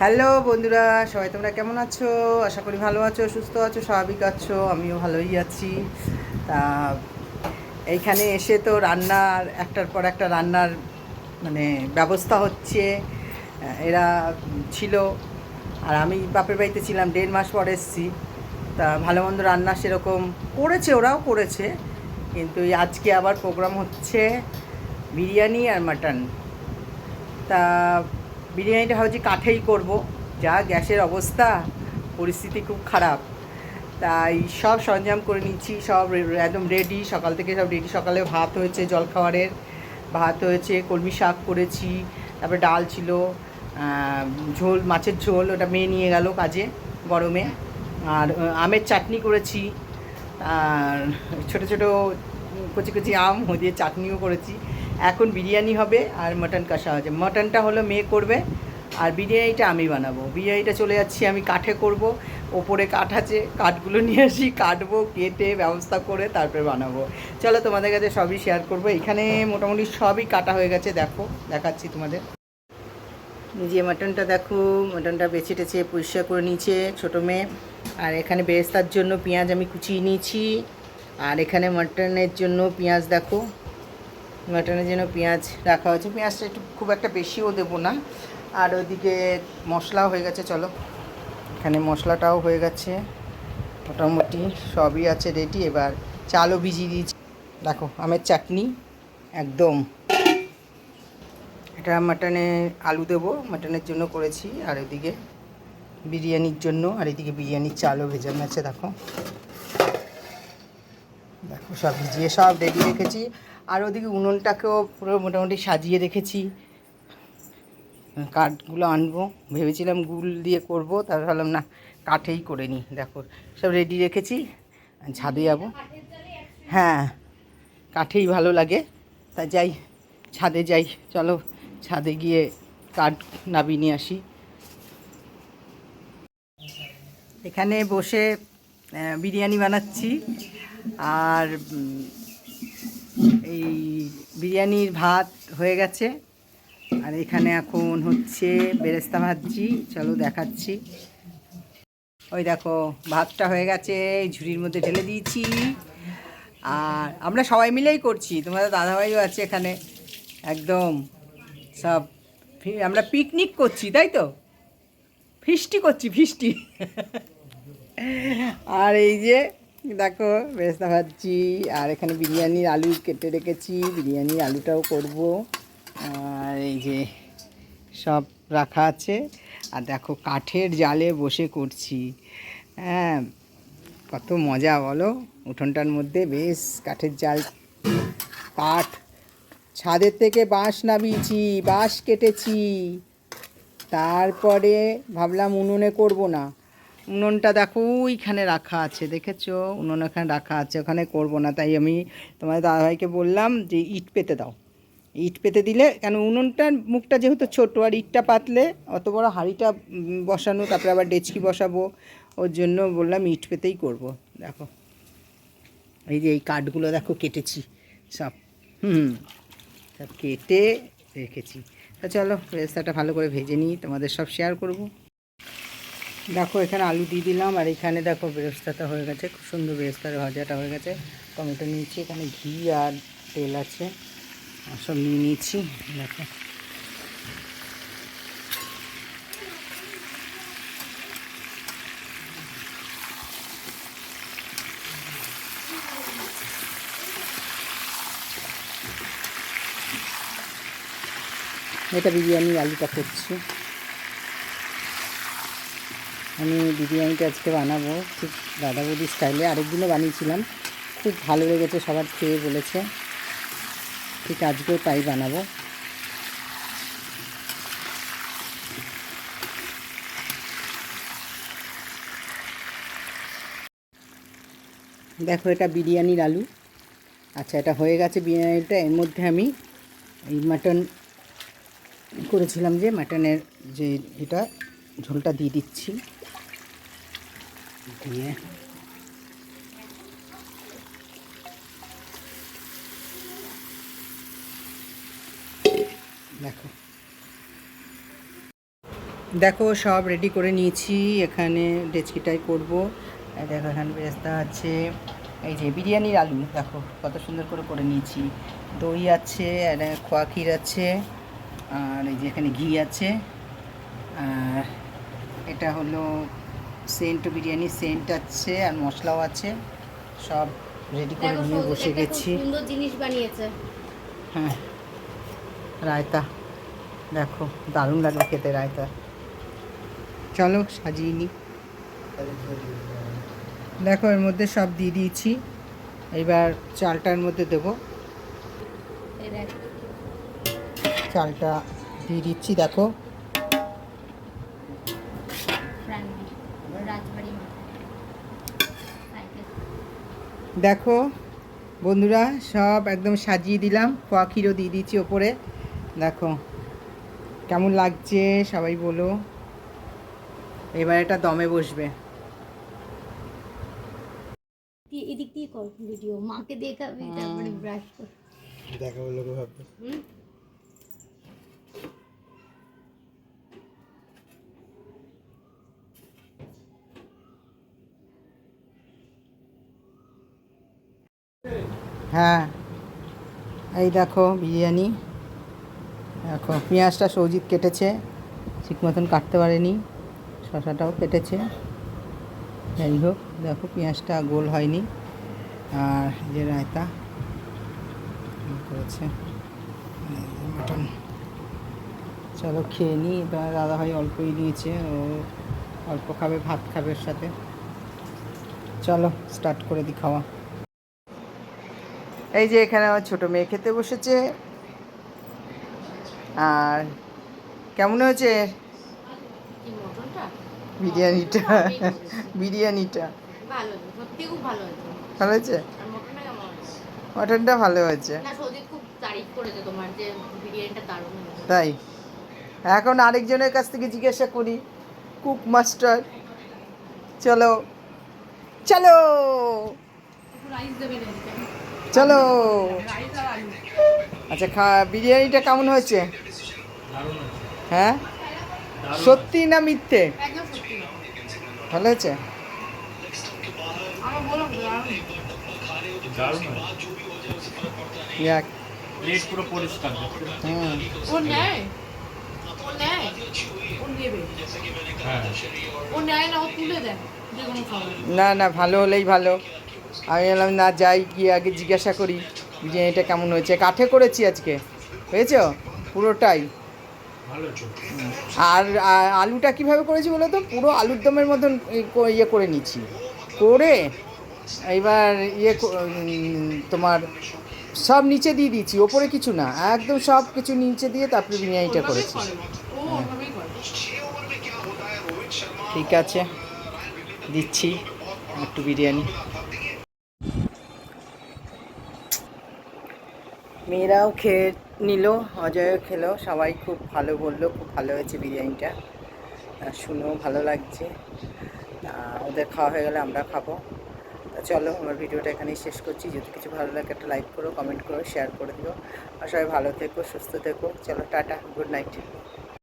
Hello বন্ধুরা, সবাই তোমরা কেমন আছো? আশা করি ভালো আছো, সুস্থ আছো, স্বাভাবিক আছো। আমিও ভালোই আছি। তা এইখানে এসে তো রান্নার একটার পর একটা রান্নার মানে ব্যবস্থা হচ্ছে। এরা ছিল, আর আমি বাপের বাড়িতে ছিলাম, 1.5 মাস পর এসেছি। তা ভালো মন্দ রান্না সেরকম করেছে, ওরাও করেছে। কিন্তু এই আজকে আবার প্রোগ্রাম হচ্ছে বিরিয়ানি আর মাটন। তা বিরিয়ানিটা ভাবছি কাঠেই করব, যা গ্যাসের অবস্থা, পরিস্থিতি খুব খারাপ। তাই সব সরঞ্জাম করে নিচ্ছি, সব একদম রেডি, সকাল থেকে সব রেডি। সকালে ভাত হয়েছে, জলখাবারের ভাত হয়েছে, কলমি শাক করেছি, তারপরে ডাল ছিল, ঝোল, মাছের ঝোল, ওটা মেয়ে নিয়ে গেল কাজে গরমে। আর আমের চাটনি করেছি, আর ছোটো ছোটো কচি কচি আম দিয়ে চাটনিও করেছি। এখন বিরিয়ানি হবে আর মাটন কষা হচ্ছে। মাটনটা হলো মেয়ে করবে, আর বিরিয়ানিটা আমি বানাবো। বিরিয়ানিটা চলে যাচ্ছি আমি কাঠে করব। ওপরে কাঠ আছে, কাঠগুলো নিয়ে আসি, কাটবো, কেটে ব্যবস্থা করে তারপরে বানাবো। চলো তোমাদের কাছে সবই শেয়ার করবো। এখানে মোটামুটি সবই কাটা হয়ে গেছে, দেখো দেখাচ্ছি তোমাদের। নিজে মাটনটা দেখো, মাটনটা বেছে টেছে পরিষ্কার করে নিয়েছে ছোটো মেয়ে। আর এখানে বেরেস্তার জন্য পেঁয়াজ আমি কুচিয়ে নিয়েছি। আর এখানে মাটনের জন্য পেঁয়াজ দেখো, মাটনের জন্য পেঁয়াজ রাখা হয়েছে। পেঁয়াজটা একটু খুব একটা বেশিও দেবো না। আর ওইদিকে মশলাও হয়ে গেছে, চলো। এখানে মশলাটাও হয়ে গেছে, মোটামুটি সবই আছে রেডি। এবার চালও ভিজিয়ে দিয়েছি, দেখো আমের চাটনি একদম। এটা মাটনে আলু দেবো, মাটনের জন্য করেছি। আর ওইদিকে বিরিয়ানির জন্য, আর এদিকে বিরিয়ানির চালও ভেজানো আছে, দেখো দেখো সব ভিজিয়ে সব রেডি রেখেছি। আর ওদিকে উনুনটাকেও পুরো মোটামুটি সাজিয়ে রেখেছি। কাঠগুলো আনবো, ভেবেছিলাম গুল দিয়ে করব, তারপর ভাবলাম না, কাঠেই করে নিই। দেখো সব রেডি রেখেছি, ছাদে যাবো। হ্যাঁ, কাঠেই ভালো লাগে, তা যাই, ছাদে যাই। চলো ছাদে গিয়ে কাঠ নাবিয়ে নিয়ে আসি। এখানে বসে বিরিয়ানি বানাচ্ছি। আর এই বিরিয়ানির ভাত হয়ে গেছে। আর এখানে এখন হচ্ছে বেরেস্তা ভাজছি, চলো দেখাচ্ছি। ওই দেখো ভাতটা হয়ে গেছে, ঝুড়ির মধ্যে ঢেলে দিয়েছি। আর আমরা সবাই মিলেই করছি, তোমাদের দাদাভাইও আছে এখানে। একদম সব আমরা পিকনিক করছি, তাই তো, ফিস্টি করছি, ফিস্টি। আর এই যে দেখো বেরেস্তা ভাজছি। আর এখানে বিরিয়ানির আলু কেটে রেখেছি, বিরিয়ানির আলুটাও করব। আর এই যে সব রাখা আছে। আর দেখো কাঠের জালে বসে করছি। হ্যাঁ, কত মজা বলো, উঠোনটার মধ্যে বেশ কাঠের জাল, কাঠ, ছাদের থেকে বাঁশ নামিয়েছি, বাঁশ কেটেছি। তারপরে ভাবলাম উনুনে করব না, উনুনটা দেখো ওইখানে রাখা আছে, দেখেছো, উনুন ওখানে রাখা আছে, ওখানে করব না। তাই আমি তোমার দাদাভাইকে বললাম যে ইট পেতে দাও। ইট পেতে দিলে, কেন উনুনটার মুখটা যেহেতু ছোটো, আর ইটটা পাতলে অত বড় হাঁড়িটা বসানো, তারপরে আবার ডেচকি বসাবো, ওর জন্য বললাম ইট পেতেই করব। দেখো এই যে এই কাঠগুলো দেখো কেটেছি সব, সব কেটে রেখেছি। তা চলো বেরেস্তাটা ভালো করে ভেজে নিই, তোমাদের সব শেয়ার করব। দেখো এখানে আলু দিয়ে দিলাম, আর এখানে দেখো বেরেস্তাটা হয়ে গেছে, খুব সুন্দর বেরেস্তার ভাজাটা হয়ে গেছে। টমেটো নিয়েছি, এখানে ঘি আর তেল আছে, আর সব নিয়ে নিয়েছি। দেখো এটা বিরিয়ানি আলুটা করছি। আমি বিরিয়ানিটা আজকে বানাবো ঠিক দাদা বৌদি স্টাইলে, আরেকদিনও বানিয়েছিলাম, খুব ভালো লেগেছে, সবার খেয়ে বলেছে, ঠিক আজকেও তাই বানাবো। দেখো এটা বিরিয়ানির আলু। আচ্ছা, এটা হয়ে গেছে বিরিয়ানিটা। এর মধ্যে আমি এই মাটন করেছিলাম, যে মাটনের যে এটা ঝোলটা দিয়ে দিচ্ছি, দিয়ে দেখো দেখো সব রেডি করে নিয়েছি, এখানে ডেচকিটাই করবো। এই দেখো এখানে বেরেস্তা আছে, এই যে বিরিয়ানির আলু দেখো কত সুন্দর করে করে নিয়েছি, দই আছে, আর খোয়া ক্ষীর আছে, আর এই যে এখানে ঘি আছে, আর এটা হলো সেন্ট বিরিয়ানি সেন্ট আছে, আর মশলাও আছে, সব রেডি করে নিয়ে বসে গেছি। সুন্দর জিনিস বানিয়েছে। হ্যাঁ, রায়তা দেখো দারুণ লাগবে খেতে রায়তা। চলো সাজিয়ে নিই। দেখো এর মধ্যে সব দিয়ে দিয়েছি, এবার চালটার মধ্যে দেবো, চালটা দিয়ে দিচ্ছি। দেখো দেখো বন্ধুরা সব একদম সাজিয়ে দিলাম, খোয়া ক্ষীরও দিয়ে দিচ্ছি ওপরে। দেখো কেমন লাগছে সবাই বলো। এবার এটা দমে বসবে। এদিক দিয়ে কর ভিডিও, মাকে দেখাবি তারপরে ব্রাশ কর, দেখাবো লোকে ভাববে। হ্যাঁ এই দেখো বিরিয়ানি। দেখো পেঁয়াজটা সৌজিৎ কেটেছে, ঠিক মতন কাটতে পারেনি, শসাটাও কেটেছে। যাই হোক দেখো পেঁয়াজটা গোল হয়নি। আর যে রায়তা করেছে, মটন। চলো খেয়ে নিই। তোমার দাদাভাই অল্পই নিয়েছে, ও অল্প খাবে, ভাত খাবে এর সাথে। চলো স্টার্ট করে দিই খাওয়া। এই যে এখানে আমার ছোটো মেয়ে খেতে বসেছে। আর কেমন হয়েছে বিরিয়ানিটা? বিরিয়ানিটা ভালো হয়েছে, সত্যি খুব ভালো হয়েছে। ভালো হয়েছে? আর মটনটা কেমন হয়েছে? মটনটা ভালো হয়েছে। না, সৌজিৎ খুব তারিফ করেছে তোমার, যে বিরিয়ানিটা দারুণ হয়েছে। তাই এখন আরেকজনের কাছ থেকে জিজ্ঞাসা করি, কুক মাস্টার। চলো চলো রাইস দেবে না চলো। রাইস আর আলু। আচ্ছা বিরিয়ানিটা কেমন হয়েছে? হ্যাঁ সত্যি না মিথ্যে? একদম সত্যি না, ভালো হয়েছে? আমার বলো দারুণ যাক। প্লেট পুরো পরিষ্কার। হুম ও নেয়, ও নেয়, ও নেবে, হ্যাঁ ও নেয় না, ও তুলে দেয় যে কোনো খাবার। না না ভালো হলেই ভালো। আমি বললাম না যাই গিয়ে আগে জিজ্ঞাসা করি বিরিয়ানিটা কেমন হয়েছে। কাঠে করেছি আজকে, হয়েছে পুরোটাই। ভালো তো। আর আলুটা কিভাবে করেছি বলো তো, পুরো আলুর দমের মতন ইয়ে করে নিচ্ছি, করে এবার তোমার সব নিচে দিয়ে দিয়েছি, ওপরে কিছু না, একদম সব কিছু নিচে দিয়ে তারপরে বিরিয়ানিটা করেছি। ও ওভাবেই করে। ঠিক আছে দিচ্ছি একটু বিরিয়ানি। মেয়েরাও খেয়ে নিল, অজয়ও খেলো, সবাই খুব ভালো বললো, খুব ভালো হয়েছে বিরিয়ানিটা। শুনেও ভালো লাগছে। ওদের খাওয়া হয়ে গেলে আমরা খাবো। চলো আমার ভিডিওটা এখানেই শেষ করছি। যদি কিছু ভালো লাগে একটা লাইক করো, কমেন্ট করো, শেয়ার করে দিও। আর সবাই ভালো থেকো, সুস্থ থেকো। চলো টাটা, গুড নাইট।